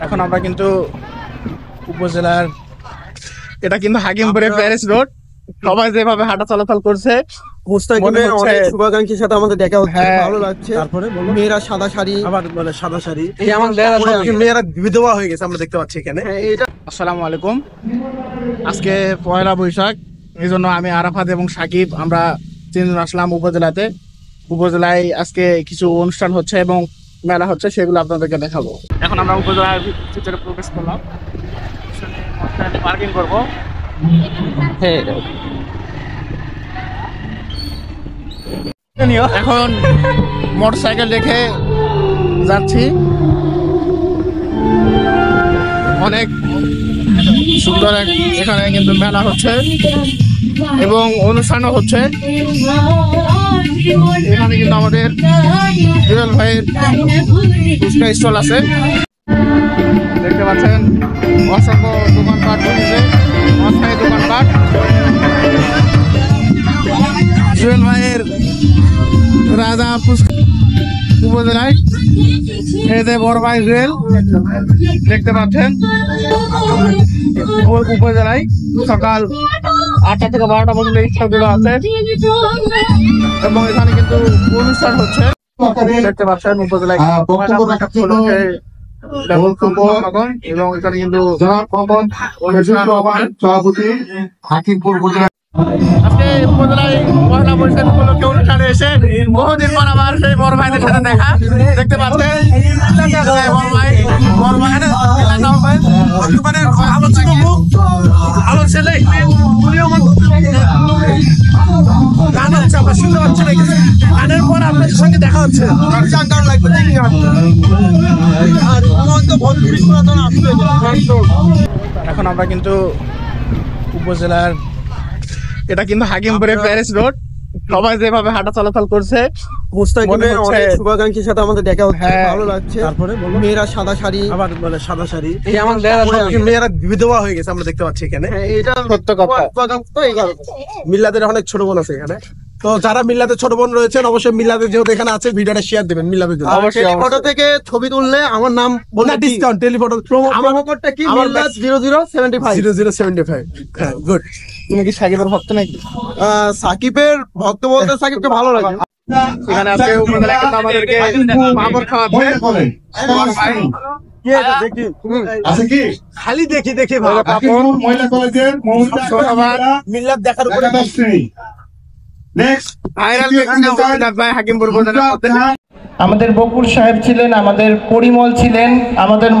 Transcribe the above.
এখন আমরা কিন্তু উপজেলার এটা কিন্তু হাকিমপুরের প্যারিস রোড। সবাই যেভাবে হাঁটা চলাচল করছে, মুস্তাকিমের অনেক শুভাকাঙ্ক্ষীর সাথে আমাদের দেখা হচ্ছে, ভালো লাগছে। তারপরে মেয়েরা সাদা শাড়ি, আবার বলে সাদা শাড়ি, এই আমাদের মেয়েরা বিধবা হয়ে গেছে আমরা দেখতে পাচ্ছি এখানে। আসসালামু আলাইকুম। আজকে পয়লা বৈশাখ, এই জন্য আমি আরাফাত এবং সাকিব আমরা তিনজন আসলাম উপজেলাতে। উপজেলায় আজকে কিছু অনুষ্ঠান হচ্ছে এবং মেলা হচ্ছে, সেগুলো আপনাদেরকে দেখাবো। এখন আমরা উপজেলার ভিতরে প্রবেশ করলাম, পার্কিং করবো। এখন মোটরসাইকেল রেখে যাচ্ছি। অনেক সুন্দর এখানে কিন্তু মেলা হচ্ছে এবং অনুষ্ঠানও হচ্ছে। এখানে কিন্তু আমাদের জুয়েল ভাইয়ের ফুচকা স্টল আছে, দেখতে পাচ্ছেন। অসংখ্য দোকানপাট বসেছে, অস্থায়ী দোকানপাট। জুয়েল ভাইয়ের রাজা উপজেলায় এতে বড় ভাই জুয়েল, দেখতে পাচ্ছেন। উপজেলায় সকাল 8টা থেকে 12টা পর্যন্ত স্টলগুলো আছে এবং এখানে কিন্তু অনুষ্ঠান হচ্ছে, দেখতে পাচ্ছেন। উপজেলায় এবং এখানে কিন্তু সভাপতি হাকিমপুর উপজেলা আজকে উপজেলায় পয়লা বৈশাখ উপলক্ষে অনুষ্ঠানে এসে বহুদিন পর আবার সেই বড় ভাইদের সাথে দেখা, দেখতে পাচ্ছেন। ভালো ছেলে, গান হচ্ছে, আমরা শুনতে পাচ্ছি না, গানের পর আপনাদের সঙ্গে দেখা হচ্ছে। এখন আমরা কিন্তু উপজেলার এটা কিন্তু হাকিমপুরের প্যারিস রোড। সবাই যেভাবে হাঁটা চলাচল করছে, মুস্তাকিমের অনেক শুভাকাঙ্ক্ষীর সাথে আমাদের দেখা হচ্ছে, ভালো লাগছে। তারপরে মেয়েরা সাদা শাড়ি, আবার বলে সাদা শাড়ি, এই আমাদের মেয়েরা বিধবা হয়ে গেছে আমরা দেখতে পাচ্ছি এখানে। এটা সত্য কথা। মিল্লাদের অনেক ছোট বোন আছে এখানে, তো যারা মিল্লাতে ছোট বোন রয়েছেন অবশ্যই মিল্লাতে যেহেতু এখানে আছে ভিডিওটা শেয়ার দেবেন মিল্লাদের জন্য। ফটো থেকে ছবি তুললে আমার নাম বলে ডিসকাউন্ট, টেলিফটো আমার কোডটা কি মিল্লাত 0075 হ্যাঁ গুড। তুমি কি সাকিবের ভক্ত নাকি? সাকিবের ভক্ত বলতে সাকিবকে ভালো লাগে। এখানে আজকে উপজেলায় কিন্তু আমাদেরকে মামর খাওয়াচ্ছে। খালি দেখি দেখি মহিলা কলেজের মিল্লাত দেখার উপরে হাকিমপুর উপজেলা। আমাদের বকুর সাহেব ছিলেন, আমাদের পরিমল ছিলেন, আমাদের